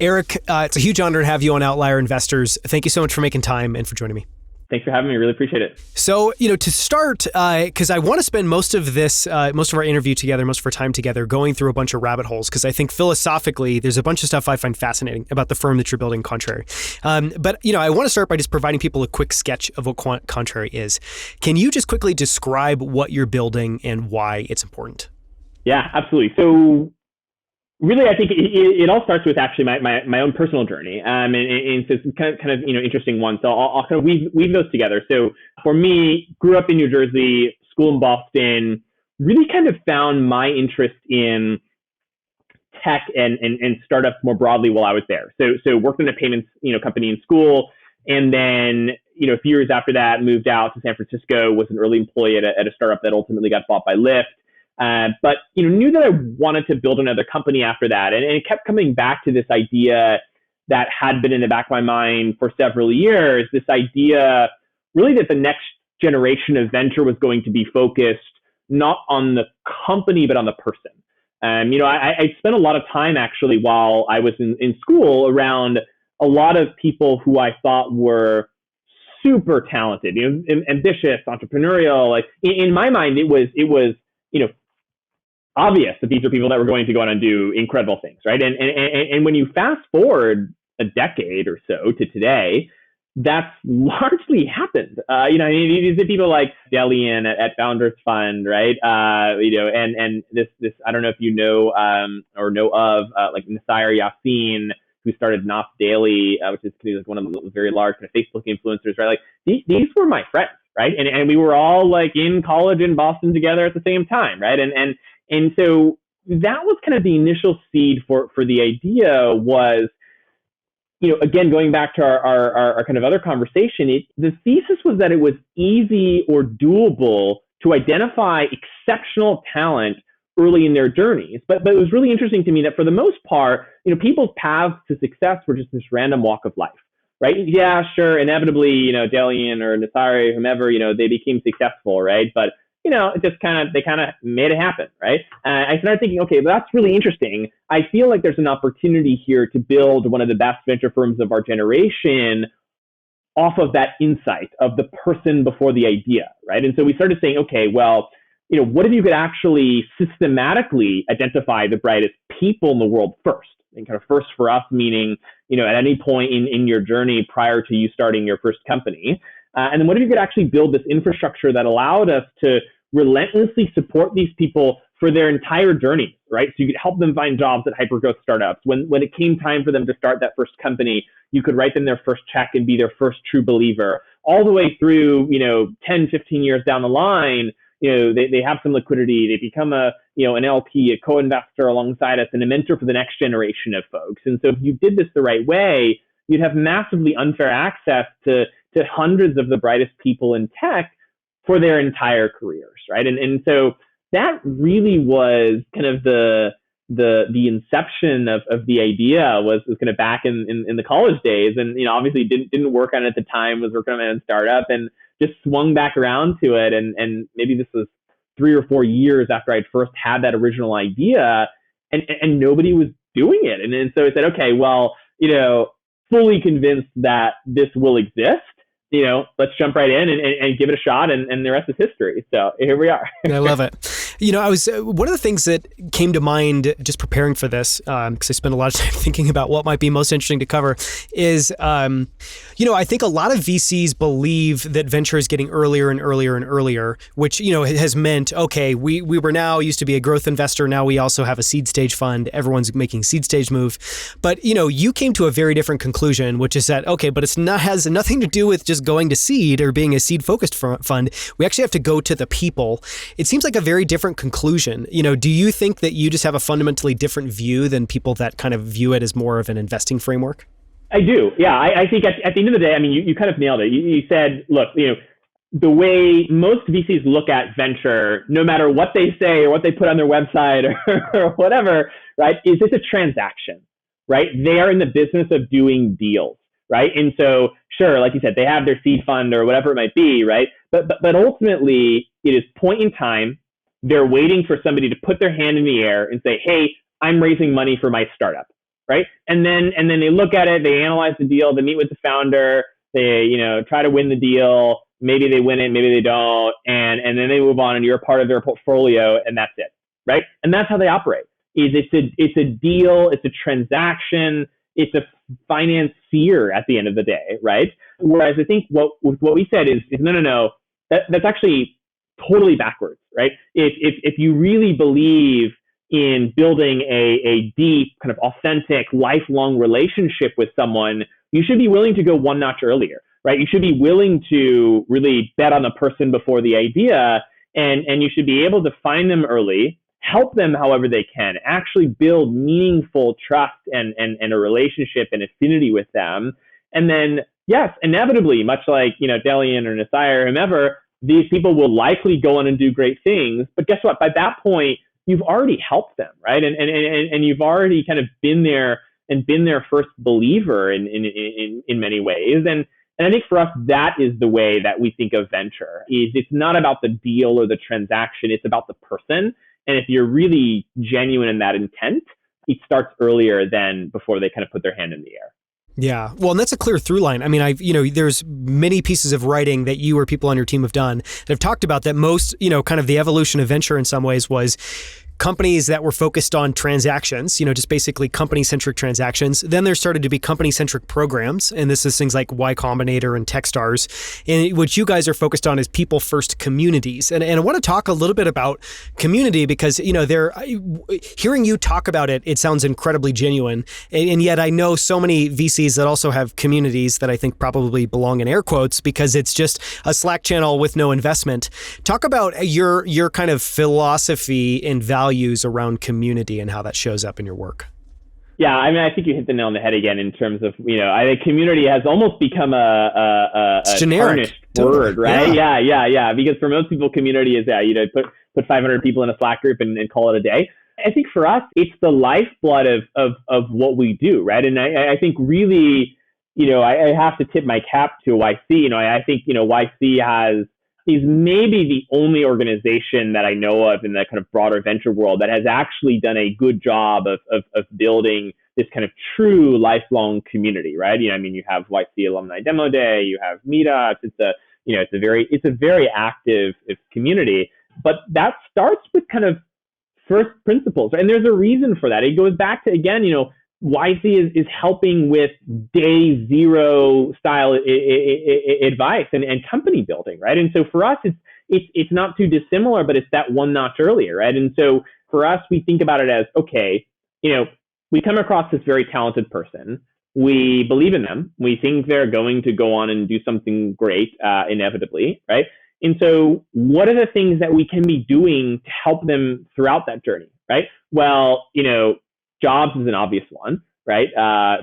Eric, it's a huge honor to have you on Outlier Investors. Thank you so much for making time and for joining me. Thanks for having me. Really appreciate it. So, to start, because I want to spend most of our interview together, most of our time together, going through a bunch of rabbit holes, because I think philosophically, there's a bunch of stuff I find fascinating about the firm that you're building, Contrary. But I want to start by just providing people a quick sketch of what Contrary is. Can you just quickly describe what you're building and why it's important? Yeah, absolutely. So really, I think it all starts with actually my own personal journey, and so it's kind of interesting one. So I'll kind of weave those together. So for me, grew up in New Jersey, school in Boston, really kind of found my interest in tech and startups more broadly while I was there. So worked in a payments company in school, and then a few years after that, moved out to San Francisco, was an early employee at a startup that ultimately got bought by Lyft. But knew that I wanted to build another company after that, and it kept coming back to this idea that had been in the back of my mind for several years. This idea, really, that the next generation of venture was going to be focused not on the company but on the person. I spent a lot of time actually while I was in school around a lot of people who I thought were super talented, ambitious, entrepreneurial. Like in my mind, it was obvious that these are people that were going to go on and do incredible things, right? And when you fast forward a decade or so to today, that's largely happened. These are people like Delian at Founders Fund, right? And this I don't know if you know or know of like Nasir Yassin, who started Nos Daily, which is like one of the very large kind of Facebook influencers, right? Like these were my friends, right? And we were all like in college in Boston together at the same time, right? And so that was kind of the initial seed for the idea was, again, going back to our kind of other conversation, the thesis was that it was easy or doable to identify exceptional talent early in their journeys. But it was really interesting to me that for the most part, people's paths to success were just this random walk of life, right? Yeah, sure. Inevitably, Delian or Nasari, whomever, they became successful, right? But it just they kind of made it happen, right? I started thinking, okay, well, that's really interesting. I feel like there's an opportunity here to build one of the best venture firms of our generation off of that insight of the person before the idea, right? And so we started saying, okay, well, what if you could actually systematically identify the brightest people in the world first? And kind of first for us, meaning, at any point in your journey prior to you starting your first company. And then what if you could actually build this infrastructure that allowed us to relentlessly support these people for their entire journey, right? So you could help them find jobs at hypergrowth startups. When it came time for them to start that first company, you could write them their first check and be their first true believer. All the way through, 10, 15 years down the line, they have some liquidity, they become an LP, a co-investor alongside us, and a mentor for the next generation of folks. And so if you did this the right way, you'd have massively unfair access to hundreds of the brightest people in tech for their entire careers, right? And so that really was kind of the inception of the idea was kind of back in the college days, and obviously didn't work on it at the time, was working on my own startup, and just swung back around to it, and maybe this was 3 or 4 years after I'd first had that original idea, and nobody was doing it, and so I said, okay, well, fully convinced that this will exist, let's jump right in and give it a shot, and the rest is history. So here we are. I love it. I was one of the things that came to mind just preparing for this, because I spent a lot of time thinking about what might be most interesting to cover, is, I think a lot of VCs believe that venture is getting earlier and earlier and earlier, which, has meant, okay, we were now used to be a growth investor. Now we also have a seed stage fund. Everyone's making seed stage move. But, you came to a very different conclusion, which is that, okay, but has nothing to do with just going to seed or being a seed focused fund. We actually have to go to the people. It seems like a very different conclusion. Do you think that you just have a fundamentally different view than people that kind of view it as more of an investing framework? I do. Yeah. I think at the end of the day, you kind of nailed it. You said, look, the way most VCs look at venture, no matter what they say or what they put on their website or whatever, right, is it's a transaction, right? They are in the business of doing deals, right? And so, sure, like you said, they have their seed fund or whatever it might be, right? But ultimately, it is point in time. They're waiting for somebody to put their hand in the air and say, hey, I'm raising money for my startup, right? And then they look at it, they analyze the deal, they meet with the founder, they, try to win the deal. Maybe they win it, maybe they don't, and then they move on, and you're a part of their portfolio, and that's it, right? And that's how they operate. It's a deal, it's a transaction, it's a financier at the end of the day, right? Whereas I think what we said is no, that's actually totally backwards, right? If you really believe in building a deep, kind of authentic, lifelong relationship with someone, you should be willing to go one notch earlier, right? You should be willing to really bet on the person before the idea, and you should be able to find them early, help them however they can, actually build meaningful trust and a relationship and affinity with them. And then, yes, inevitably, much like, Delian or Nasai or whomever, these people will likely go on and do great things. But guess what? By that point, you've already helped them, right? And you've already kind of been there and been their first believer in many ways. And I think for us, that is the way that we think of venture. It's not about the deal or the transaction. It's about the person. And if you're really genuine in that intent, it starts earlier than before they kind of put their hand in the air. Yeah. Well, and that's a clear through line. I mean, there's many pieces of writing that you or people on your team have done that have talked about that most, kind of the evolution of venture in some ways was companies that were focused on transactions, just basically company-centric transactions. Then there started to be company-centric programs, and this is things like Y Combinator and Techstars. And what you guys are focused on is people-first communities. And I want to talk a little bit about community because, hearing you talk about it, it sounds incredibly genuine. And yet I know so many VCs that also have communities that I think probably belong in air quotes because it's just a Slack channel with no investment. Talk about your kind of philosophy and values around community and how that shows up in your work. Yeah, I mean, I think you hit the nail on the head again in terms of, I think community has almost become a tarnished word, right? Yeah. Because for most people, community is put 500 people in a Slack group and call it a day. I think for us, it's the lifeblood of what we do, right? And I think really, I have to tip my cap to YC. I think, YC is maybe the only organization that I know of in the kind of broader venture world that has actually done a good job of building this kind of true lifelong community, right? You have YC Alumni Demo Day, you have meetups. It's a very active community, but that starts with kind of first principles, and there's a reason for that. It goes back to, again, YC is helping with day zero style advice and company building, right? And so for us, it's not too dissimilar, but it's that one notch earlier, right? And so for us, we think about it as, okay, we come across this very talented person. We believe in them. We think they're going to go on and do something great, inevitably, right? And so what are the things that we can be doing to help them throughout that journey, right? Well, jobs is an obvious one, right?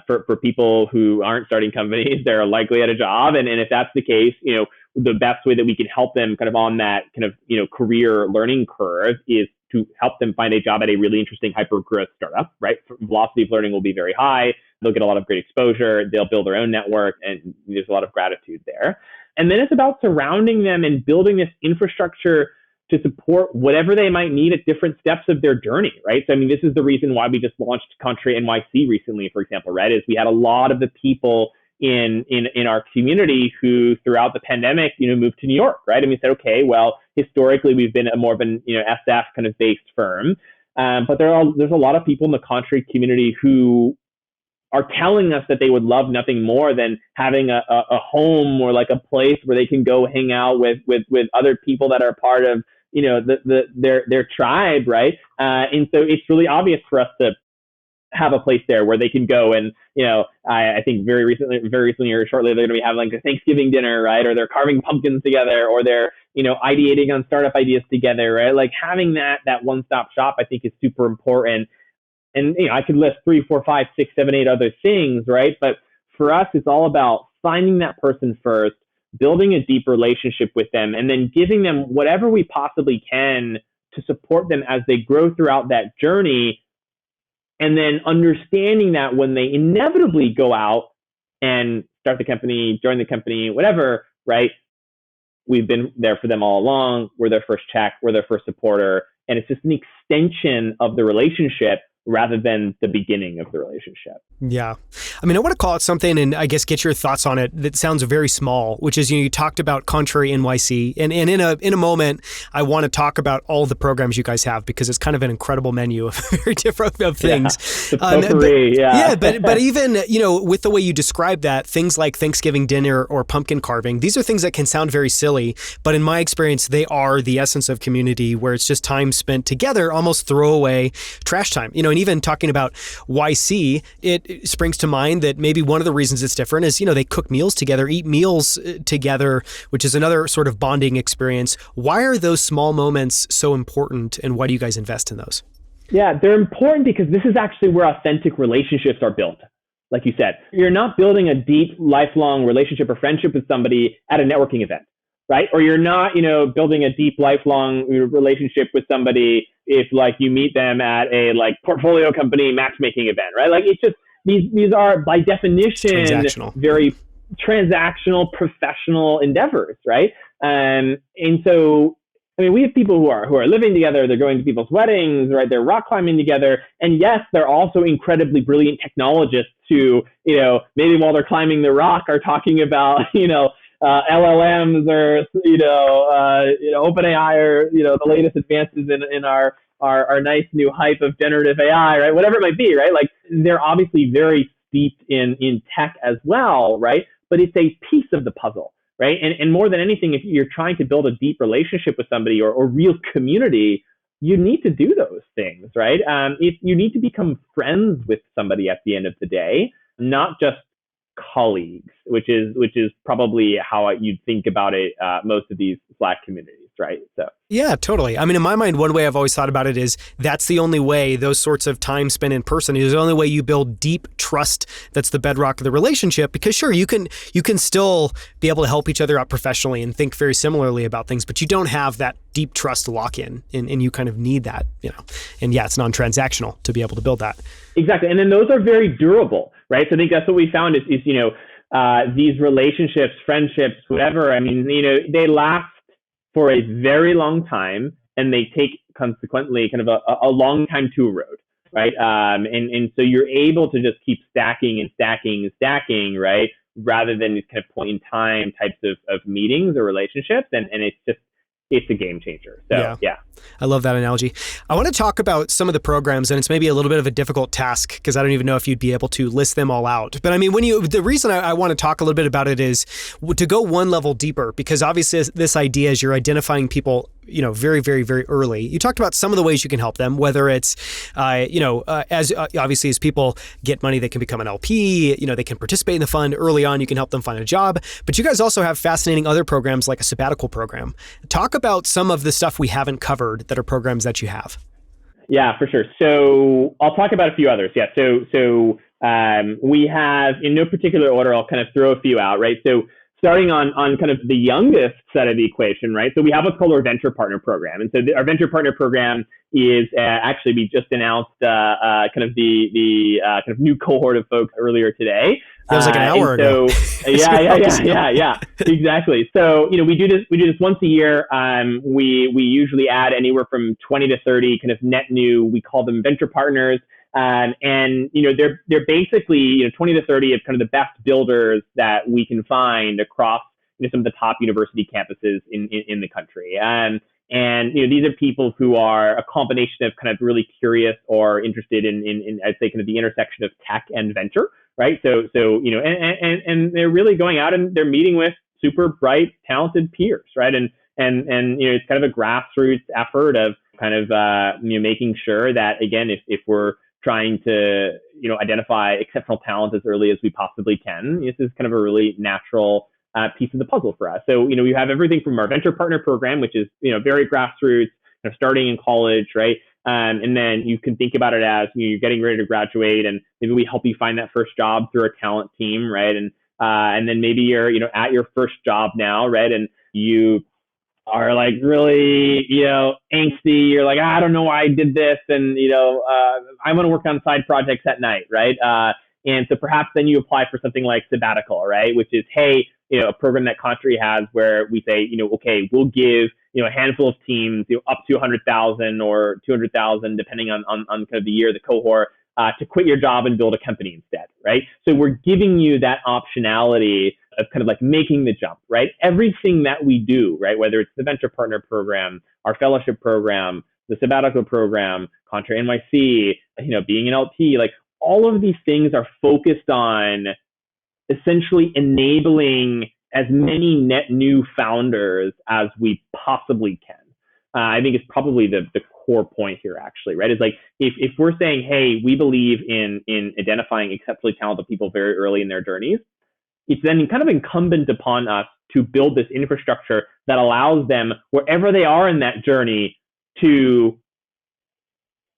For people who aren't starting companies, they're likely at a job. And if that's the case, the best way that we can help them kind of on that kind of, career learning curve is to help them find a job at a really interesting hyper-growth startup, right? Velocity of learning will be very high. They'll get a lot of great exposure. They'll build their own network, and there's a lot of gratitude there. And then it's about surrounding them and building this infrastructure to support whatever they might need at different steps of their journey, right? So, this is the reason why we just launched Country NYC recently, for example, right? Is we had a lot of the people in our community who throughout the pandemic, moved to New York, right? And we said, okay, well, historically we've been a more of an, SF kind of based firm. But there's a lot of people in the Country community who are telling us that they would love nothing more than having a home or like a place where they can go hang out with other people that are part of, their tribe, right? And so it's really obvious for us to have a place there where they can go and, I think very recently or shortly, they're going to be having like a Thanksgiving dinner, right? Or they're carving pumpkins together, or they're, ideating on startup ideas together, right? Like having that one-stop shop, I think is super important. And, I could list 3, 4, 5, 6, 7, 8 other things, right? But for us, it's all about finding that person first, building a deep relationship with them, and then giving them whatever we possibly can to support them as they grow throughout that journey. And then understanding that when they inevitably go out and start the company, join the company, whatever, right? We've been there for them all along. We're their first check. We're their first supporter. And it's just an extension of the relationship rather than the beginning of the relationship. Yeah. I mean, I want to call it something and I guess get your thoughts on it that sounds very small, which is, you talked about Contrary NYC. And in a moment, I want to talk about all the programs you guys have because it's kind of an incredible menu of very different of things. Yeah, but even, with the way you describe that, things like Thanksgiving dinner or pumpkin carving, these are things that can sound very silly, but in my experience, they are the essence of community where it's just time spent together, almost throwaway trash time. And even talking about YC, it springs to mind that maybe one of the reasons it's different is, they cook meals together, eat meals together, which is another sort of bonding experience. Why are those small moments so important, and why do you guys invest in those? Yeah, they're important because this is actually where authentic relationships are built. Like you said, you're not building a deep, lifelong relationship or friendship with somebody at a networking event, right? Or you're not, building a deep, lifelong relationship with somebody if you meet them at a portfolio company matchmaking event, right? It's just, these are by definition very transactional, professional endeavors, right? And so, we have people who are living together. They're going to people's weddings, right? They're rock climbing together, and yes, they're also incredibly brilliant technologists who, maybe while they're climbing the rock, are talking about, LLMs or OpenAI or the latest advances in our nice new hype of generative AI, right? Whatever it might be, right? They're obviously very steeped in tech as well, right? But it's a piece of the puzzle, right? And more than anything, if you're trying to build a deep relationship with somebody or real community, you need to do those things, right? If you need to become friends with somebody at the end of the day, not just colleagues, which is probably how you'd think about it. Most of these Slack communities, right? So yeah, totally. In my mind, one way I've always thought about it is that's the only way those sorts of time spent in person is the only way you build deep trust. That's the bedrock of the relationship. Because sure, you can still be able to help each other out professionally and think very similarly about things, but you don't have that deep trust lock in, and you kind of need that, And yeah, it's non-transactional to be able to build that. Exactly, and then those are very durable, right? So I think that's what we found is these relationships, friendships, whatever. They last for a very long time, and they take consequently kind of a long time to erode, right? And so you're able to just keep stacking and stacking and stacking, right? Rather than these kind of point in time types of meetings or relationships, and it's a game changer. So yeah. I love that analogy. I want to talk about some of the programs, and it's maybe a little bit of a difficult task because I don't even know if you'd be able to list them all out. But the reason I want to talk a little bit about it is to go one level deeper, because obviously this idea is you're identifying people, very, very, very early. You talked about some of the ways you can help them, whether it's, as obviously as people get money, they can become an LP, they can participate in the fund early on. You can help them find a job, but you guys also have fascinating other programs like a sabbatical program. Talk about some of the stuff we haven't covered that are programs that you have. Yeah, for sure. So I'll talk about a few others. Yeah. So we have, in no particular order, I'll kind of throw a few out, right? So starting on kind of the youngest set of the equation, right? So we have what's called our venture partner program. And so our venture partner program is actually, we just announced kind of the kind of new cohort of folks earlier today. That was like an hour ago. Yeah, exactly. So, we do this once a year. We usually add anywhere from 20 to 30 kind of net new, we call them venture partners. And they're basically 20 to 30 of kind of the best builders that we can find across some of the top university campuses in the country. And these are people who are a combination of kind of really curious or interested in I'd say kind of the intersection of tech and venture, right? So and they're really going out and they're meeting with super bright, talented peers, right? And it's kind of a grassroots effort of kind of making sure that, again, if we're trying to identify exceptional talent as early as we possibly can, this is kind of a really natural piece of the puzzle for us. So we have everything from our venture partner program, which is very grassroots, starting in college, right? And then you can think about it as you're getting ready to graduate, and maybe we help you find that first job through our talent team, right? And then maybe you're at your first job now, right? And you are like really, angsty. You're like, I don't know why I did this. And, I want to work on side projects at night. Right. And so perhaps then you apply for something like sabbatical, right? Which is, hey, a program that Contrary has where we say, okay, we'll give a handful of teams, up to 100,000 or 200,000, depending on kind of the year, the cohort, to quit your job and build a company instead, right? So we're giving you that optionality of kind of like making the jump, right? Everything that we do, right? Whether it's the venture partner program, our fellowship program, the sabbatical program, Contra NYC, being an LP, like all of these things are focused on essentially enabling as many net new founders as we possibly can. I think it's probably the core point here, actually, right? It's like if we're saying, hey, we believe in identifying exceptionally talented people very early in their journeys, it's then kind of incumbent upon us to build this infrastructure that allows them, wherever they are in that journey, to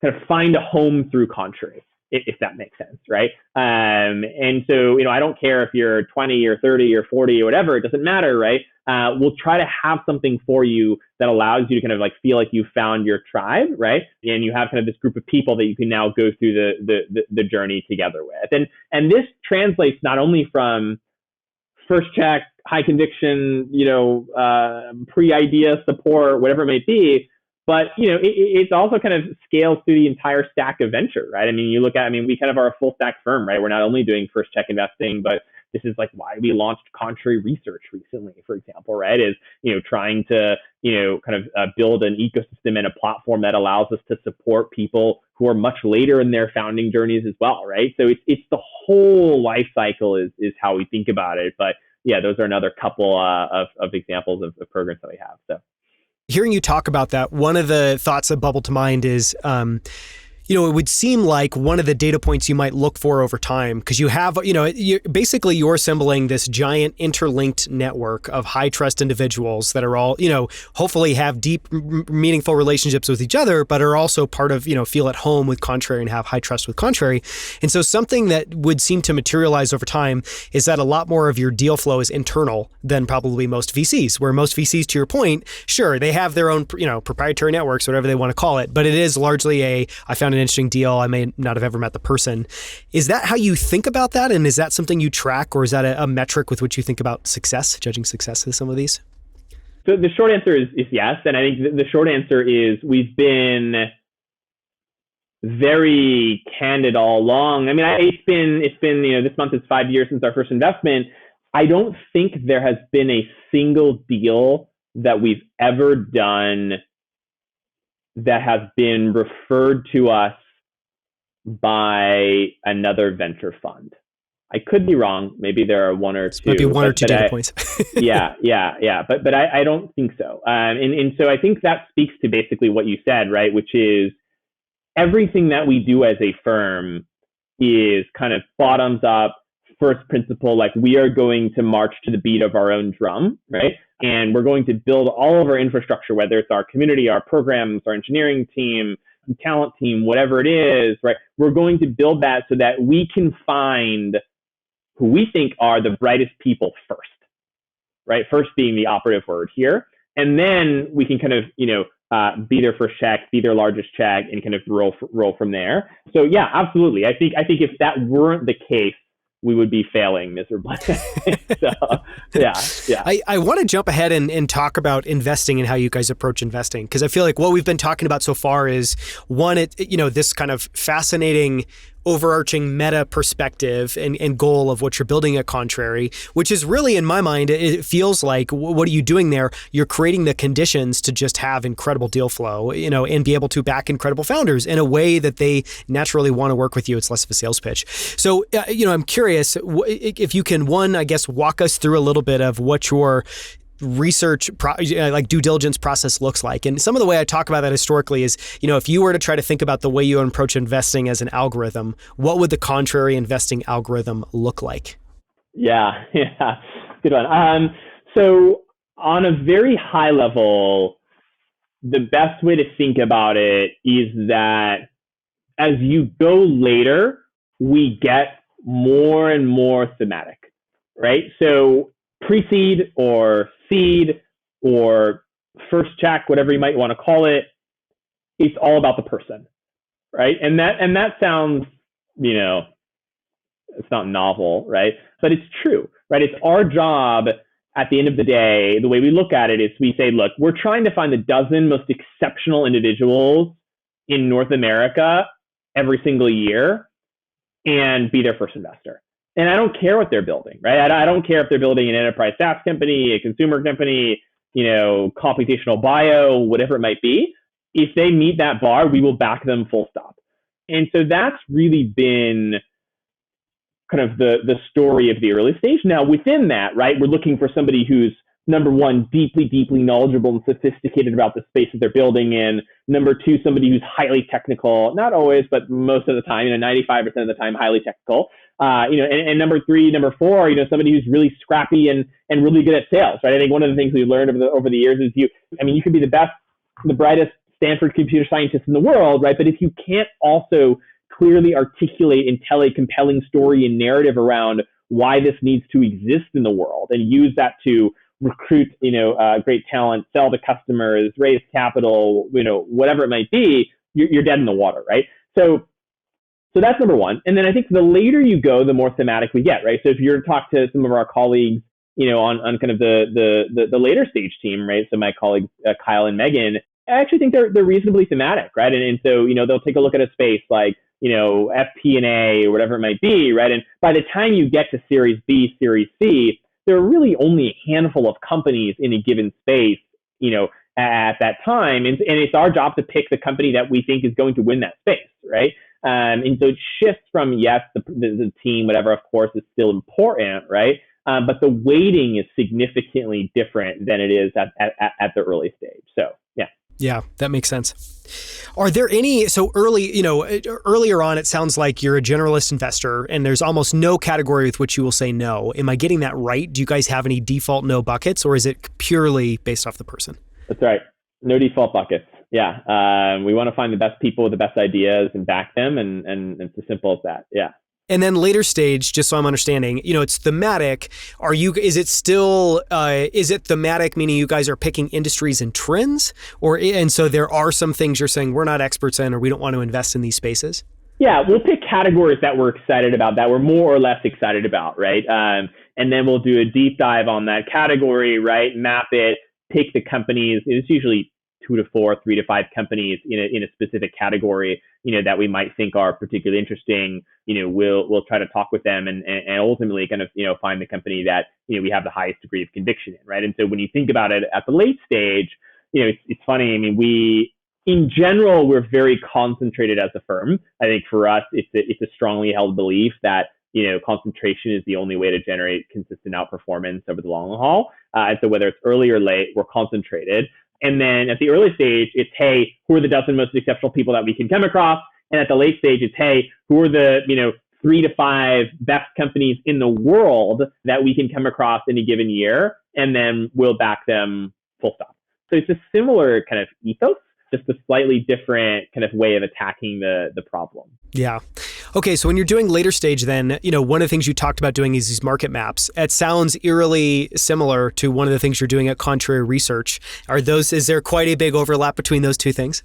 kind of find a home through Contrary, if that makes sense, right? And so, I don't care if you're 20 or 30 or 40 or whatever, it doesn't matter, right? We'll try to have something for you that allows you to kind of like feel like you found your tribe, right? And you have kind of this group of people that you can now go through the journey together with. And this translates not only from first check, high conviction, pre-idea support, whatever it may be, but it's also kind of scales through the entire stack of venture, right? I mean, we kind of are a full stack firm, right? We're not only doing first check investing, but this is like why we launched Contrary Research recently, for example, right? Is trying to kind of build an ecosystem and a platform that allows us to support people who are much later in their founding journeys as well, right? So it's the whole life cycle is how we think about it. But yeah, those are another couple of examples of programs that we have. So. Hearing you talk about that, one of the thoughts that bubbled to mind is, it would seem like one of the data points you might look for over time, because you have, you're assembling this giant interlinked network of high trust individuals that are all, hopefully have deep, meaningful relationships with each other, but are also part of, feel at home with Contrary and have high trust with Contrary. And so something that would seem to materialize over time is that a lot more of your deal flow is internal than probably most VCs, where most VCs, to your point, sure, they have their own, proprietary networks, whatever they want to call it, but it is largely I found an interesting deal. I may not have ever met the person. Is that how you think about that? And is that something you track, or is that a metric with which you think about success, judging success with some of these? So the short answer is yes. And I think the short answer is we've been very candid all along. I mean, it's been this month is 5 years since our first investment. I don't think there has been a single deal that we've ever done that has been referred to us by another venture fund. I could be wrong. Maybe there are one or two. Maybe one or two data points. yeah. But I don't think so. And so I think that speaks to basically what you said, right? Which is everything that we do as a firm is kind of bottoms up, first principle, like we are going to march to the beat of our own drum, right? And we're going to build all of our infrastructure, whether it's our community, our programs, our engineering team, talent team, whatever it is, right? We're going to build that so that we can find who we think are the brightest people first, right? First being the operative word here. And then we can kind of, be their first check, be their largest check, and kind of roll from there. So yeah, absolutely. I think if that weren't the case, we would be failing miserably. So, yeah. I want to jump ahead and talk about investing and how you guys approach investing, because I feel like what we've been talking about so far is one, this kind of fascinating overarching meta perspective and goal of what you're building at Contrary, which is really, in my mind, it feels like, what are you doing there? You're creating the conditions to just have incredible deal flow, and be able to back incredible founders in a way that they naturally want to work with you. It's less of a sales pitch. So, I'm curious if you can, one, I guess, walk us through a little bit of what your research, like due diligence process looks like. And some of the way I talk about that historically is, if you were to try to think about the way you approach investing as an algorithm, what would the Contrary investing algorithm look like? Yeah, good one. So on a very high level, the best way to think about it is that as you go later, we get more and more thematic, right? So pre-seed or seed or first check, whatever you might want to call it, it's all about the person, right? And that sounds, it's not novel, right? But it's true, right? It's our job at the end of the day, the way we look at it is we say, look, we're trying to find the dozen most exceptional individuals in North America every single year and be their first investor. And I don't care what they're building, right? I don't care if they're building an enterprise SaaS company, a consumer company, computational bio, whatever it might be. If they meet that bar, we will back them full stop. And so that's really been kind of the story of the early stage. Now, within that, right, we're looking for somebody who's, number one, deeply, deeply knowledgeable and sophisticated about the space that they're building in. Number two, somebody who's highly technical, not always, but most of the time, 95% of the time, highly technical. And number three, number four, somebody who's really scrappy and really good at sales, right? I think one of the things we learned over the years is you could be the brightest Stanford computer scientist in the world, right? But if you can't also clearly articulate and tell a compelling story and narrative around why this needs to exist in the world and use that to recruit, great talent, sell to customers, raise capital, whatever it might be, you're dead in the water, right? So that's number one. And then I think the later you go, the more thematic we get, right? So if you're to talk to some of our colleagues, on kind of the later stage team, right? So my colleagues, Kyle and Megan, I actually think they're reasonably thematic, right? And so, they'll take a look at a space like, FP&A or whatever it might be, right? And by the time you get to Series B, Series C, there are really only a handful of companies in a given space, at that time. And it's our job to pick the company that we think is going to win that space, right? And so it shifts from, yes, the team, whatever, of course, is still important, right? But the weighting is significantly different than it is at the early stage. So, yeah. Yeah, that makes sense. Are there any, earlier on, it sounds like you're a generalist investor and there's almost no category with which you will say no. Am I getting that right? Do you guys have any default no buckets, or is it purely based off the person? That's right. No default buckets. Yeah. We want to find the best people with the best ideas and back them. And it's as simple as that. Yeah. And then later stage, just so I'm understanding, it's thematic. Is it thematic, meaning you guys are picking industries and trends? And so there are some things you're saying we're not experts in, or we don't want to invest in these spaces? Yeah, we'll pick categories that we're excited about, that we're more or less excited about, right? And then we'll do a deep dive on that category, right? Map it, pick the companies. It's usually 2 to 4, 3 to 5 companies in a specific category, that we might think are particularly interesting. We'll try to talk with them and ultimately kind of, find the company that, we have the highest degree of conviction in, right? And so when you think about it at the late stage, it's funny. I mean, in general, we're very concentrated as a firm. I think for us, it's a strongly held belief that, concentration is the only way to generate consistent outperformance over the long haul. And so whether it's early or late, we're concentrated. And then at the early stage, it's, hey, who are the dozen most exceptional people that we can come across? And at the late stage, it's, hey, who are the 3 to 5 best companies in the world that we can come across in a given year? And then we'll back them full stop. So it's a similar kind of ethos, just a slightly different kind of way of attacking the problem. Yeah. Okay, so when you're doing later stage, then, one of the things you talked about doing is these market maps. It sounds eerily similar to one of the things you're doing at Contrary Research. Is there quite a big overlap between those two things?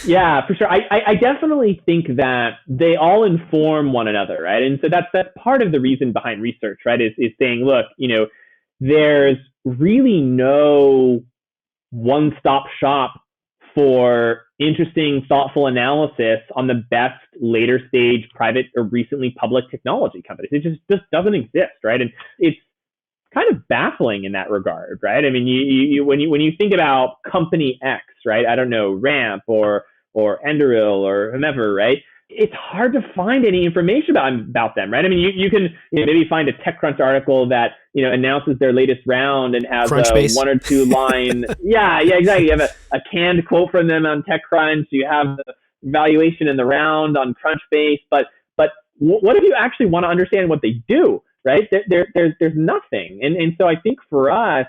Yeah, for sure. I definitely think that they all inform one another, right? And so that's part of the reason behind research, right? Is saying, look, there's really no one-stop shop for interesting, thoughtful analysis on the best later stage private or recently public technology companies. It just doesn't exist, right? And it's kind of baffling in that regard, right? I mean, when you think about company X, right? I don't know, Ramp or Anduril or whomever, right? It's hard to find any information about them, right? I mean, you can maybe find a TechCrunch article that announces their latest round and has a 1 or 2 line. yeah, exactly. You have a canned quote from them on TechCrunch. You have the valuation in the round on Crunchbase, but what if you actually want to understand what they do, right? There's nothing, and so I think for us,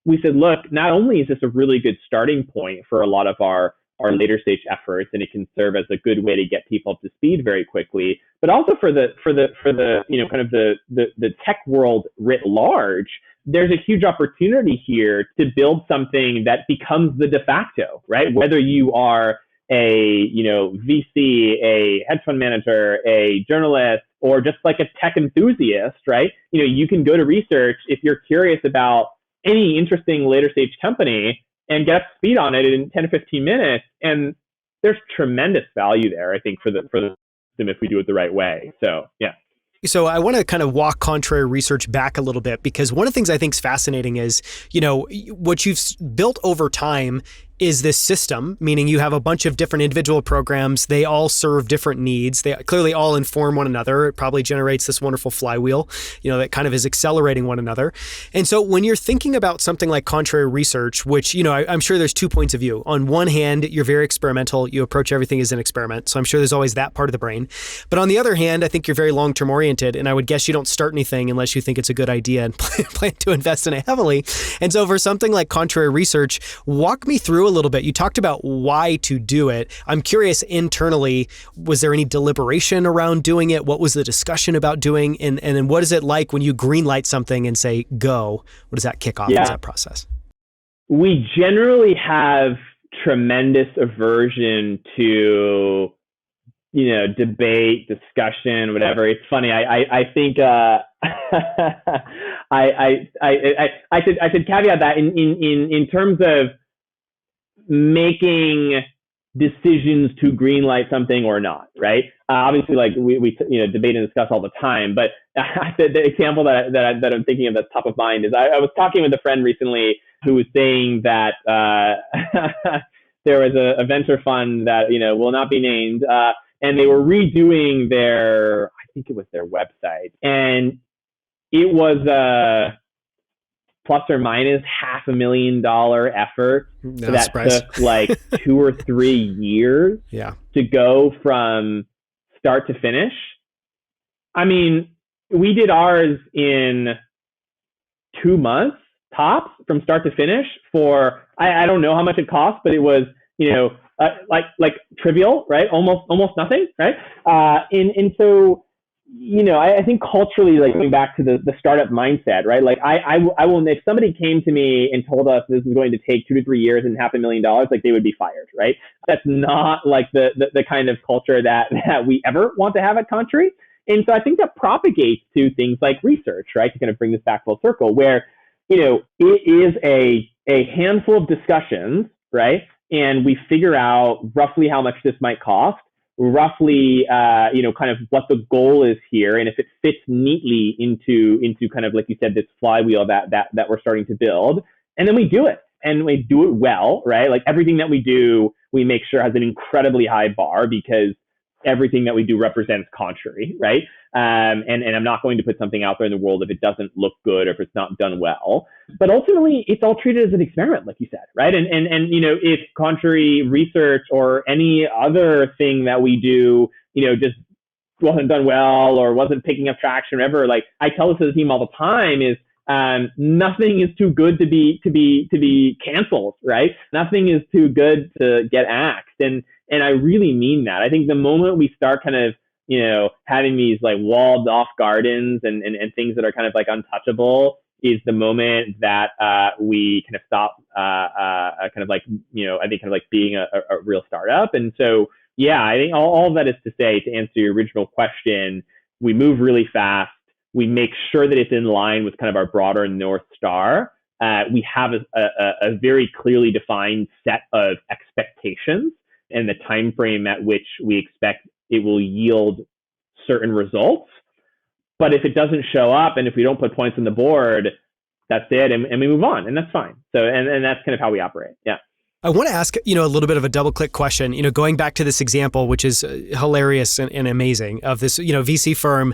we said, look, not only is this a really good starting point for a lot of our later stage efforts, and it can serve as a good way to get people up to speed very quickly, but also for the kind of the tech world writ large, there's a huge opportunity here to build something that becomes the de facto, right? Whether you are a VC, a hedge fund manager, a journalist, or just like a tech enthusiast, right? You can go to research if you're curious about any interesting later stage company and get up to speed on it in 10 to 15 minutes. And there's tremendous value there, I think, for the system if we do it the right way. So, yeah. So I want to kind of walk contrary research back a little bit, because one of the things I think is fascinating is, what you've built over time is this system, meaning you have a bunch of different individual programs. They all serve different needs. They clearly all inform one another. It probably generates this wonderful flywheel, that kind of is accelerating one another. And so when you're thinking about something like contrary research, which, I'm sure there's two points of view. On one hand, you're very experimental. You approach everything as an experiment. So I'm sure there's always that part of the brain. But on the other hand, I think you're very long-term oriented. And I would guess you don't start anything unless you think it's a good idea and plan to invest in it heavily. And so for something like contrary research, walk me through a little bit. You talked about why to do it. I'm curious, internally, was there any deliberation around doing it? What was the discussion about doing? And then what is it like when you greenlight something and say, go? What does that kick off as that process? We generally have tremendous aversion to, debate, discussion, whatever. It's funny. I think I should caveat that in terms of making decisions to greenlight something or not, right? Obviously, like we debate and discuss all the time. But the example that I'm thinking of that's top of mind is I was talking with a friend recently who was saying that there was a venture fund that will not be named, and they were redoing I think it was their website, and it was plus or minus $500,000 effort that took like 2 or 3 years to go from start to finish. I mean, we did ours in 2 months tops from start to finish for, I don't know how much it cost, but it was, like trivial, right? Almost nothing, right? And so, I think culturally, like going back to the startup mindset, right? Like I will, if somebody came to me and told us this is going to take 2 to 3 years and $500,000, like they would be fired, right? That's not like the kind of culture that we ever want to have at Contrary. And so I think that propagates to things like research, right? To kind of bring this back full circle, where, it is a handful of discussions, right? And we figure out roughly how much this might cost, roughly, kind of what the goal is here, and if it fits neatly into kind of, like you said, this flywheel that we're starting to build, and then we do it, and we do it well, right? Like everything that we do, we make sure has an incredibly high bar, because everything that we do represents Contrary, right? And I'm not going to put something out there in the world if it doesn't look good or if it's not done well. But ultimately, it's all treated as an experiment, like you said, right? And if Contrary research or any other thing that we do, just wasn't done well or wasn't picking up traction, or whatever, like I tell this to the team all the time is, nothing is too good to be canceled, right? Nothing is too good to get axed. And I really mean that. I think the moment we start kind of, having these like walled off gardens and things that are kind of like untouchable is the moment that we kind of stop kind of like, I think kind of like being a real startup. And so, yeah, I think all of that is to say, to answer your original question, we move really fast. We make sure that it's in line with kind of our broader North Star. We have a very clearly defined set of expectations and the time frame at which we expect it will yield certain results. But if it doesn't show up, and if we don't put points on the board, that's it, and we move on, and that's fine. So, and that's kind of how we operate. Yeah. I want to ask, a little bit of a double click question, going back to this example, which is hilarious and amazing, of this, VC firm.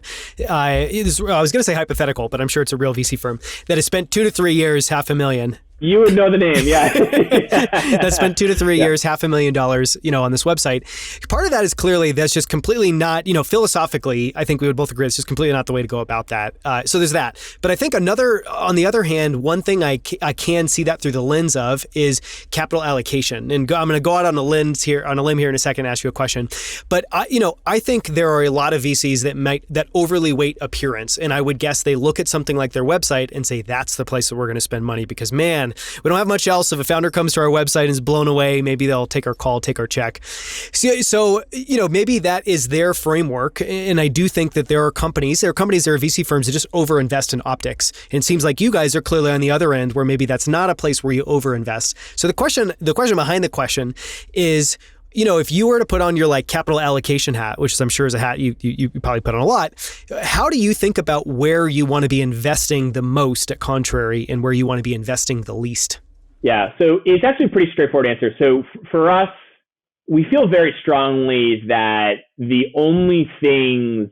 I was going to say hypothetical, but I'm sure it's a real VC firm that has spent 2 to 3 years, $500,000. You would know the name, yeah. That spent 2 to 3 years, $500,000, on this website. Part of that is clearly that's just completely not, philosophically, I think we would both agree it's just completely not the way to go about that. So there's that. But I think on the other hand, one thing I can see that through the lens of is capital allocation. And I'm going to go out on a limb here in a second and ask you a question. But I think there are a lot of VCs that overly weight appearance. And I would guess they look at something like their website and say, that's the place that we're going to spend money, because man, man, we don't have much else. If a founder comes to our website and is blown away, maybe they'll take our call, take our check. So maybe that is their framework. And I do think that there are companies, there are VC firms that just overinvest in optics. And it seems like you guys are clearly on the other end where maybe that's not a place where you overinvest. So the question behind the question is, if you were to put on your like capital allocation hat, which I'm sure is a hat you probably put on a lot, how do you think about where you want to be investing the most at Contrary and where you want to be investing the least? Yeah, so it's actually a pretty straightforward answer. So for us, we feel very strongly that the only things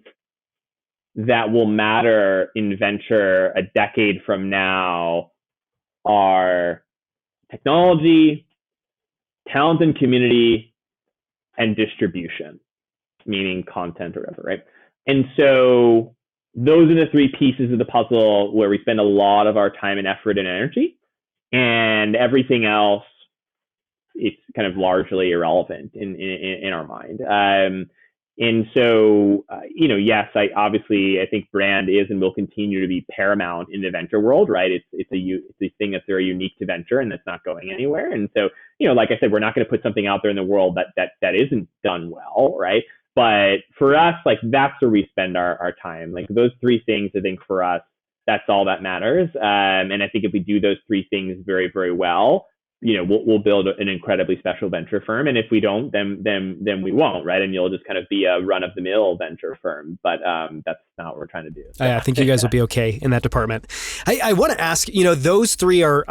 that will matter in venture a decade from now are technology, talent and community, and distribution, meaning content or whatever, right? And so those are the three pieces of the puzzle where we spend a lot of our time and effort and energy, and everything else, it's kind of largely irrelevant in our mind. And so, yes, I think brand is and will continue to be paramount in the venture world, right? It's a thing that's very unique to venture and that's not going anywhere. And so, like I said, we're not going to put something out there in the world that isn't done well, right? But for us, like that's where we spend our time. Like those three things, I think for us, that's all that matters. And I think if we do those three things very, very well, we'll build an incredibly special venture firm. And if we don't, then we won't, right? And you'll just kind of be a run-of-the-mill venture firm. But that's not what we're trying to do. So. I think you guys will be okay in that department. I want to ask, those three are...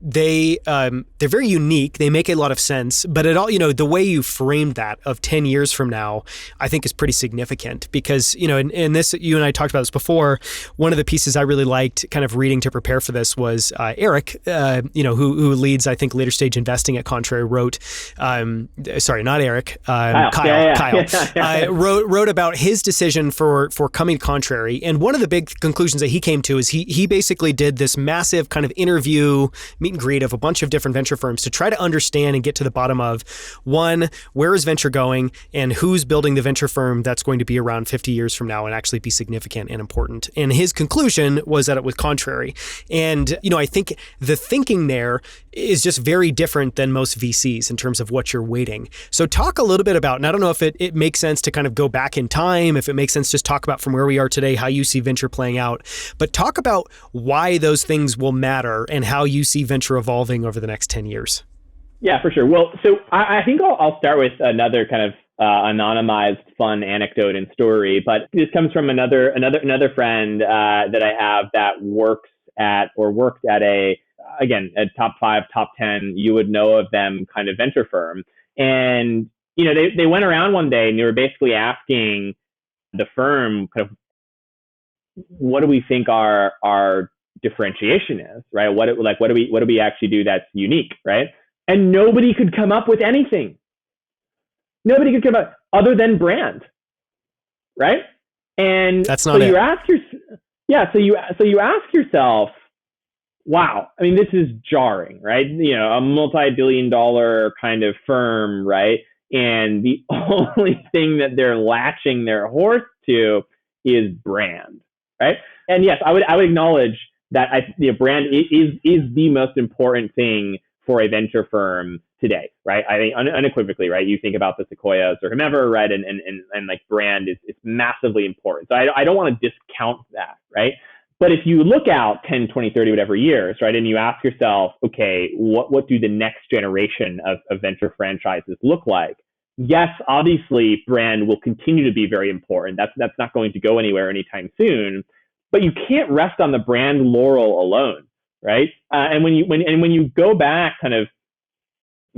they're very unique. They make a lot of sense, but it all, the way you framed that of 10 years from now, I think is pretty significant because, in this, you and I talked about this before. One of the pieces I really liked kind of reading to prepare for this was Eric, who leads, I think, later stage investing at Contrary wrote, sorry, not Eric, Kyle wrote about his decision for coming to Contrary. And one of the big conclusions that he came to is he basically did this massive kind of interview, meet and greet of a bunch of different venture firms to try to understand and get to the bottom of, one, where is venture going and who's building the venture firm that's going to be around 50 years from now and actually be significant and important. And his conclusion was that it was Contrary. And, I think the thinking there is just very different than most VCs in terms of what you're weighting. So talk a little bit about, and I don't know if it makes sense to kind of go back in time, if it makes sense just talk about from where we are today, how you see venture playing out, but talk about why those things will matter and how you see venture evolving over the next 10 years. Yeah, for sure. Well, so I think I'll start with another kind of anonymized fun anecdote and story, but this comes from another friend that I have that worked at a top 5, top 10, you would know of them kind of venture firm. And, they went around one day and they were basically asking the firm kind of, what do we think our differentiation is, right? What do we actually do that's unique, right? And nobody could come up with anything. Nobody could come up other than brand, right? And that's not so you ask yourself, wow, I mean, this is jarring, right? A multi-billion-dollar kind of firm, right? And the only thing that they're latching their horse to is brand, right? And yes, I would acknowledge that brand is the most important thing for a venture firm today, right? I think unequivocally, right? You think about the Sequoias or whomever, right? And like brand is massively important. So I don't want to discount that, right? But if you look out 10, 20, 30, whatever years, right? And you ask yourself, okay, what do the next generation of venture franchises look like? Yes, obviously brand will continue to be very important. That's not going to go anywhere anytime soon, but you can't rest on the brand laurel alone, right? And when you go back kind of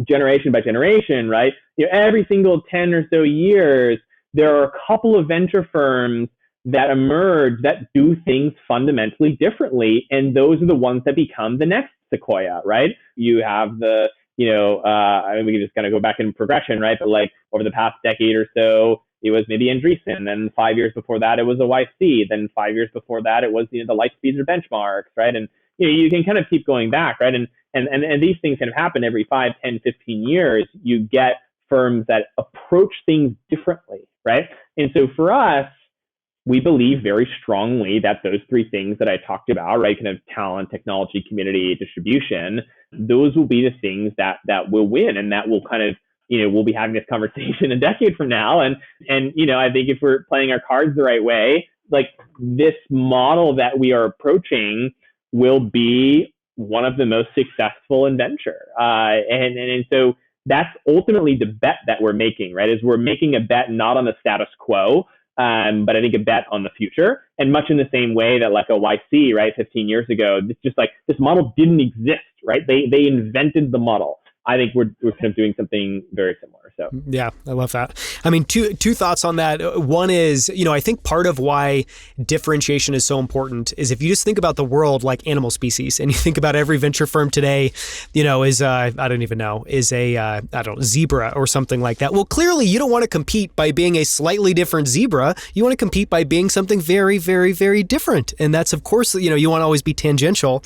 generation by generation, right? Every single 10 or so years, there are a couple of venture firms that emerge that do things fundamentally differently. And those are the ones that become the next Sequoia, right? You have the, I mean, we can just kind of go back in progression, right? But like over the past decade or so, it was maybe Andreessen. Then 5 years before that, it was a YC. Then 5 years before that, it was, the Lightspeeds or Benchmarks, right? And, you can kind of keep going back, right? And these things kind of happen every 5, 10, 15 years. You get firms that approach things differently, right? And so for us, we believe very strongly that those three things that I talked about, right, kind of talent, technology, community, distribution, those will be the things that will win, and that will kind of, we'll be having this conversation a decade from now. And I think if we're playing our cards the right way, like this model that we are approaching will be one of the most successful in venture. And so that's ultimately the bet that we're making, right? Is we're making a bet not on the status quo, but I think a bet on the future. And much in the same way that like a YC, right, 15 years ago, it's just like this model didn't exist, right? They invented the model. I think we're kind of doing something very similar. So yeah, I love that. I mean, two thoughts on that. One is, I think part of why differentiation is so important is if you just think about the world like animal species, and you think about every venture firm today, is I don't even know, is a zebra or something like that. Well, clearly you don't want to compete by being a slightly different zebra. You want to compete by being something very, very, very different, and that's of course you want to always be tangential.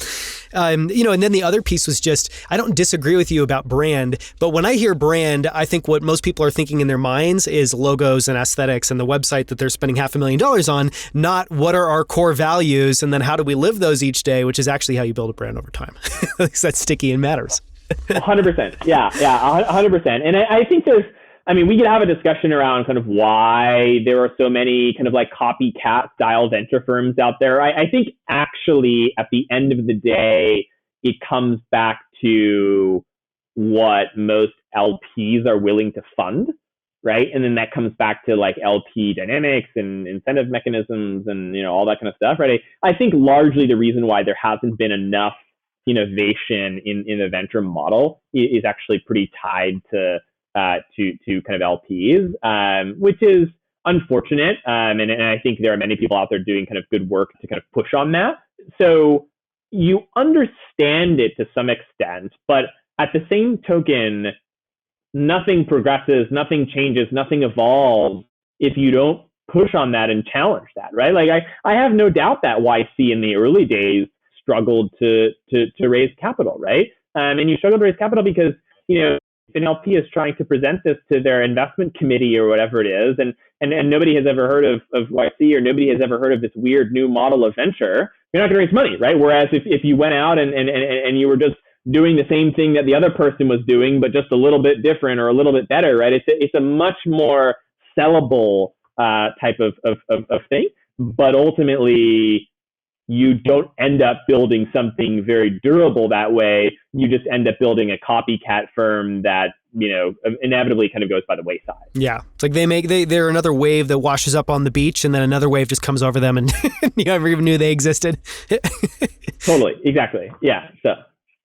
And then the other piece was just, I don't disagree with you about brand, but when I hear brand, I think what most people are thinking in their minds is logos and aesthetics and the website that they're spending $500,000 on, not what are our core values and then how do we live those each day, which is actually how you build a brand over time. At least that's sticky and matters. 100%. Yeah, 100%. And I think we could have a discussion around kind of why there are so many kind of like copycat style venture firms out there. I think actually at the end of the day, it comes back to what most LPs are willing to fund, right? And then that comes back to like LP dynamics and incentive mechanisms and all that kind of stuff, right? I think largely the reason why there hasn't been enough innovation in the venture model is actually pretty tied to kind of LPs, which is unfortunate. And I think there are many people out there doing kind of good work to kind of push on that. So you understand it to some extent, but at the same token, nothing progresses, nothing changes, nothing evolves if you don't push on that and challenge that, right? Like I have no doubt that YC in the early days struggled to raise capital, right? And you struggle to raise capital because, an LP is trying to present this to their investment committee or whatever it is, and nobody has ever heard of YC, or nobody has ever heard of this weird new model of venture, you're not going to raise money, right? Whereas if you went out and you were just doing the same thing that the other person was doing, but just a little bit different or a little bit better, right? It's a much more sellable type of thing, but ultimately you don't end up building something very durable that way. You just end up building a copycat firm that, inevitably kind of goes by the wayside. Yeah. It's like they're another wave that washes up on the beach and then another wave just comes over them and you never even knew they existed. Totally. Exactly. Yeah. So,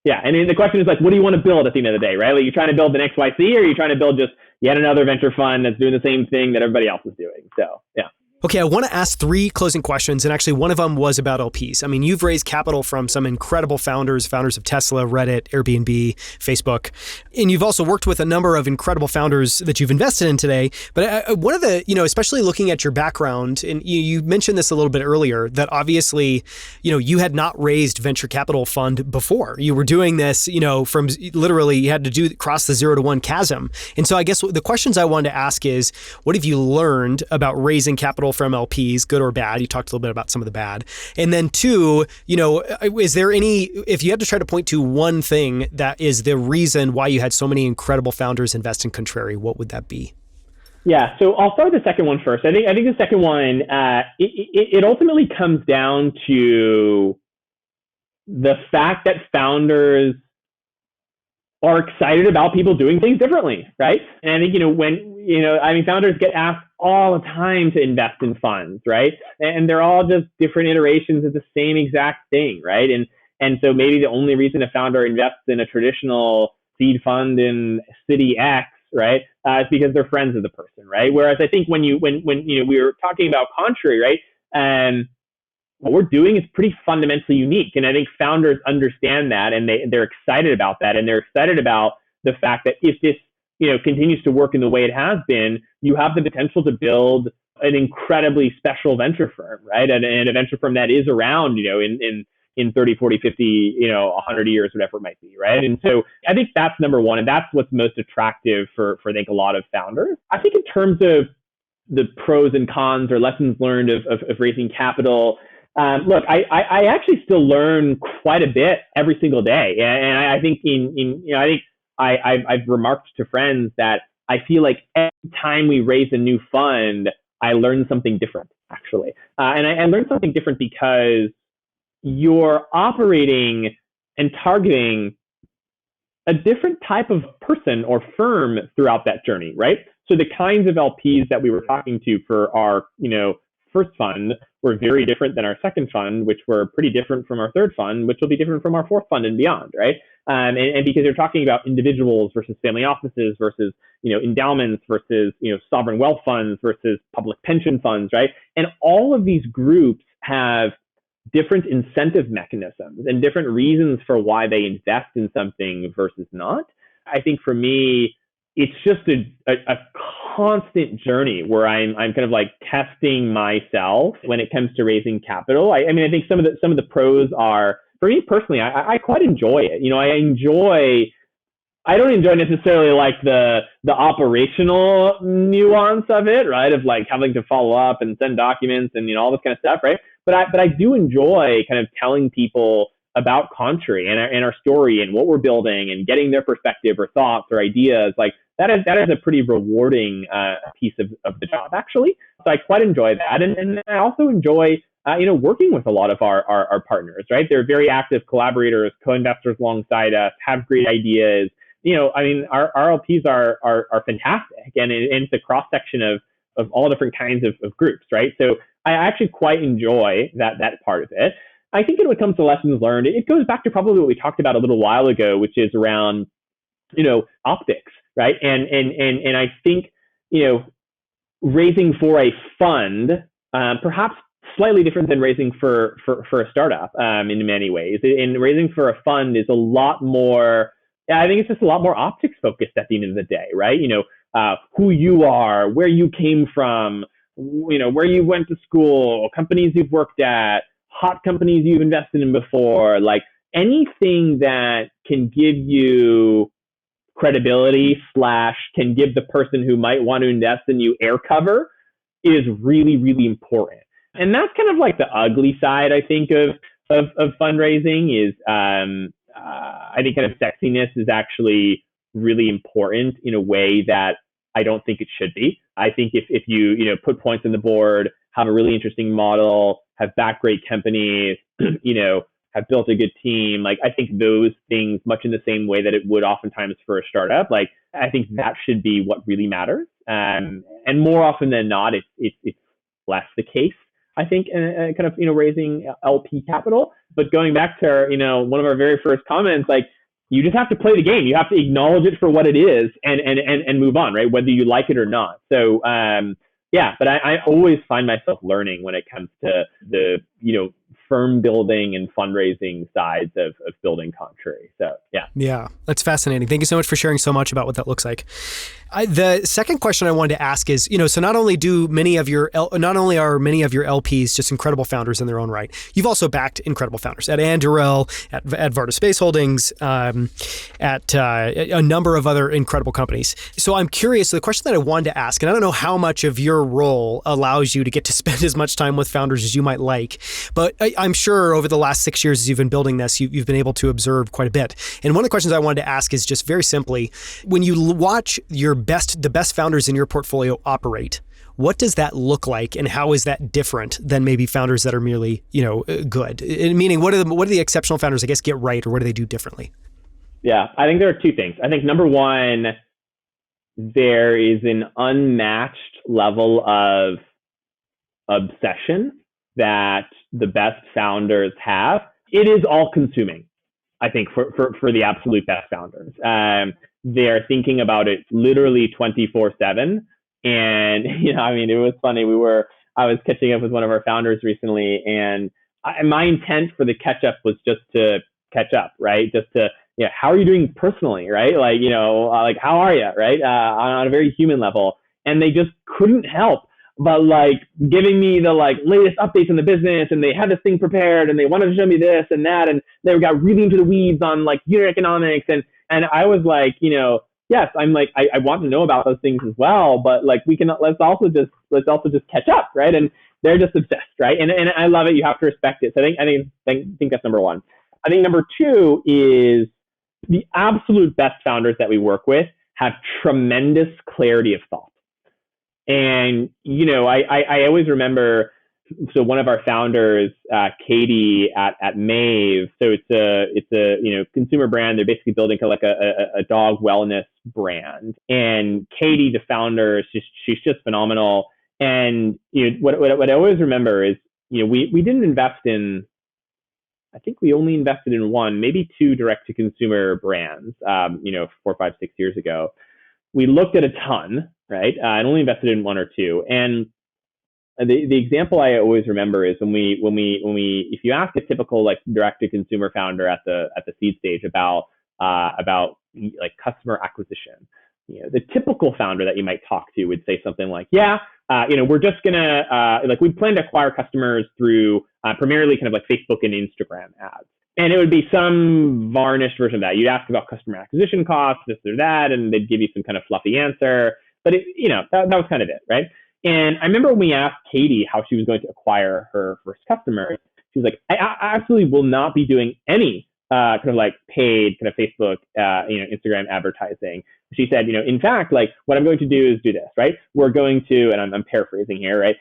yeah. And then the question is like, what do you want to build at the end of the day, right? Like you're trying to build the next YC, or are you trying to build just yet another venture fund that's doing the same thing that everybody else is doing? So, yeah. Okay, I want to ask 3 closing questions, and actually one of them was about LPs. I mean, you've raised capital from some incredible founders of Tesla, Reddit, Airbnb, Facebook, and you've also worked with a number of incredible founders that you've invested in today. But one of the, especially looking at your background, and you mentioned this a little bit earlier, that obviously, you had not raised venture capital fund before. You were doing this, from literally you had to cross the 0 to 1 chasm. And so I guess the questions I wanted to ask is, what have you learned about raising capital from LPs, good or bad? You talked a little bit about some of the bad. And then 2, is there if you had to try to point to one thing that is the reason why you had so many incredible founders invest in Contrary, what would that be? Yeah, so I'll start with the second one first. I think the second one, it ultimately comes down to the fact that founders are excited about people doing things differently, right? And I think, founders get asked all the time to invest in funds, right? And they're all just different iterations of the same exact thing, right? And so maybe the only reason a founder invests in a traditional seed fund in city X, right, is because they're friends of the person, right? Whereas I think when we were talking about Contrary, right, what we're doing is pretty fundamentally unique. And I think founders understand that, and they're excited about that. And they're excited about the fact that if this, continues to work in the way it has been, you have the potential to build an incredibly special venture firm, right? And a venture firm that is around, in 30, 40, 50, 100 years, whatever it might be, right? And so I think that's number one. And that's what's most attractive for I think, a lot of founders. I think in terms of the pros and cons or lessons learned of raising capital. Look, I actually still learn quite a bit every single day, and I think I've remarked to friends that I feel like every time we raise a new fund, I learn something different, actually, and I learn something different because you're operating and targeting a different type of person or firm throughout that journey, right? So the kinds of LPs that we were talking to for our, first fund were very different than our second fund, which were pretty different from our third fund, which will be different from our fourth fund and beyond, right? And because you're talking about individuals versus family offices versus, endowments versus, sovereign wealth funds versus public pension funds, right? And all of these groups have different incentive mechanisms and different reasons for why they invest in something versus not. I think for me, it's just a constant journey where I'm kind of like testing myself when it comes to raising capital. I think some of the pros are, for me personally, I quite enjoy it. I don't enjoy necessarily like the operational nuance of it, right? Of like having to follow up and send documents and all this kind of stuff, right? But I do enjoy kind of telling people about Contrary and our story and what we're building and getting their perspective or thoughts or ideas. Like that is a pretty rewarding piece of the job, actually. So I quite enjoy that, and I also enjoy working with a lot of our partners, right? They're very active collaborators, co-investors alongside us, have great ideas. Our LPs are fantastic, and it's a cross section of all different kinds of groups, right? So I actually quite enjoy that part of it. I think when it comes to lessons learned, it goes back to probably what we talked about a little while ago, which is around, optics, right? And I think, raising for a fund, perhaps slightly different than raising for a startup in many ways. And raising for a fund is a lot more, I think it's just a lot more optics focused at the end of the day, right? Who you are, where you came from, where you went to school, companies you've worked at, hot companies you've invested in before, like anything that can give you credibility / can give the person who might want to invest in you air cover is really, really important. And that's kind of like the ugly side, I think, of fundraising is, I think kind of sexiness is actually really important in a way that I don't think it should be. I think if you put points on the board, have a really interesting model, have backed great companies, have built a good team, like I think those things, much in the same way that it would oftentimes for a startup, like I think that should be what really matters. And more often than not, it's less the case, I think, kind of raising LP capital. But going back to one of our very first comments, like you just have to play the game. You have to acknowledge it for what it is and move on, right? Whether you like it or not. So but I always find myself learning when it comes to the firm building and fundraising sides of building Contrary. So yeah, that's fascinating. Thank you so much for sharing so much about what that looks like. The second question I wanted to ask is, so not only are many of your LPs just incredible founders in their own right, you've also backed incredible founders at Anduril, at Varda Space Holdings, at a number of other incredible companies. So I'm curious. So the question that I wanted to ask, and I don't know how much of your role allows you to get to spend as much time with founders as you might like, but I'm sure over the last 6 years as you've been building this, you've been able to observe quite a bit. And one of the questions I wanted to ask is just very simply, when you watch the best founders in your portfolio operate, what does that look like, and how is that different than maybe founders that are merely, good? Meaning, what do the exceptional founders, I guess, get right, or what do they do differently? Yeah, I think there are two things. I think number one, there is an unmatched level of obsession that the best founders have. It is all consuming, I think, for the absolute best founders. They're thinking about it literally 24/7. And, it was funny. I was catching up with one of our founders recently, and my intent for the catch up was just to catch up, right? Just to, how are you doing personally, right? Like, how are you, right? On a very human level. And they just couldn't help but giving me the latest updates in the business, and they had this thing prepared, and they wanted to show me this and that, and they got really into the weeds on unit economics, and I was like, yes, I'm like, I want to know about those things as well, but like let's also just catch up, right? And they're just obsessed, right? And I love it. You have to respect it. So I think that's number one. I think number two is the absolute best founders that we work with have tremendous clarity of thought. And, I always remember, so one of our founders, Katie at Mave, so it's a consumer brand. They're basically building kind of like a dog wellness brand. And Katie, the founder, she's just phenomenal. And what I always remember is, we didn't invest in, I think we only invested in one, maybe two direct to consumer brands, 4, 5, 6 years ago. We looked at a ton, right? And only invested in one or two. And the example I always remember is when we if you ask a typical like direct to consumer founder at the seed stage about like customer acquisition, the typical founder that you might talk to would say something like, we're just gonna we plan to acquire customers through primarily kind of like Facebook and Instagram ads. And it would be some varnished version of that. You'd ask about customer acquisition costs, this or that, and they'd give you some kind of fluffy answer. But that was kind of it, right? And I remember when we asked Katie how she was going to acquire her first customers, she was like, I absolutely will not be doing any kind of like paid kind of Facebook, Instagram advertising. She said, in fact, like what I'm going to do is do this, right? We're going to, and I'm paraphrasing here, right?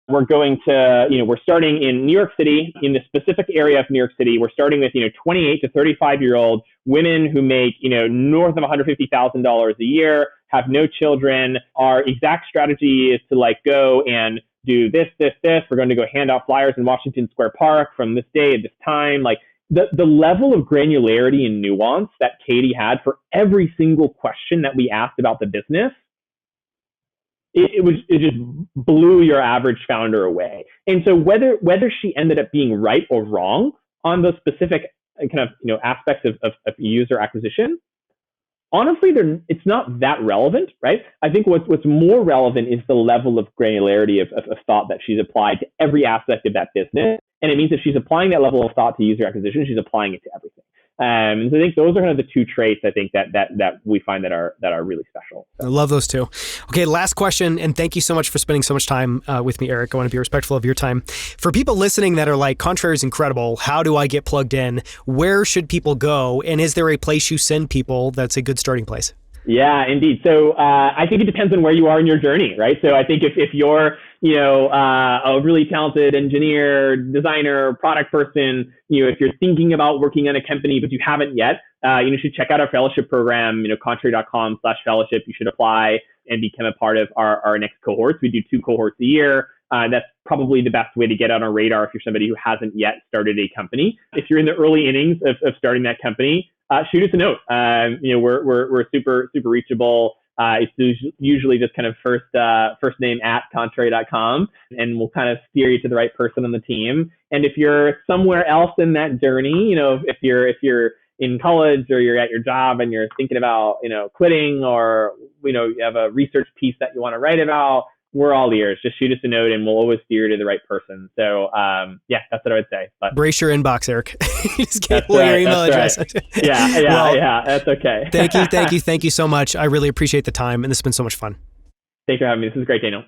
We're going to, we're starting in New York City, in the specific area of New York City. We're starting with, 28 to 35-year-old women who make, north of $150,000 a year, have no children. Our exact strategy is to like go and do this. We're going to go hand out flyers in Washington Square Park from this day at this time. Like the level of granularity and nuance that Katie had for every single question that we asked about the business, it just blew your average founder away. And so whether she ended up being right or wrong on those specific kind of aspects of user acquisition, honestly, it's not that relevant, right? I think what's more relevant is the level of granularity of thought that she's applied to every aspect of that business. And it means if she's applying that level of thought to user acquisition, she's applying it to everything. And so I think those are kind of the two traits I think that we find that are really special. I love those two. Okay, last question, and thank you so much for spending so much time with me, Eric. I want to be respectful of your time. For people listening that are like, Contrary is incredible, how do I get plugged in? Where should people go? And is there a place you send people that's a good starting place? Yeah, indeed. So I think it depends on where you are in your journey, right? So I think if you're, a really talented engineer, designer, product person, if you're thinking about working on a company, but you haven't yet, you should check out our fellowship program, contrary.com/fellowship. You should apply and become a part of our next cohorts. We do 2 cohorts a year. That's probably the best way to get on our radar if you're somebody who hasn't yet started a company. If you're in the early innings of starting that company, shoot us a note. We're super reachable. It's usually just kind of first name at contrary.com, and we'll kind of steer you to the right person on the team. And if you're somewhere else in that journey, if you're in college or you're at your job and you're thinking about quitting, or you have a research piece that you want to write about, we're all ears. Just shoot us a note and we'll always steer you to the right person. So that's what I would say. But brace your inbox, Eric. Just get your email address. Right. Yeah, that's okay. Thank you so much. I really appreciate the time, and this has been so much fun. Thanks for having me. This is great, Daniel.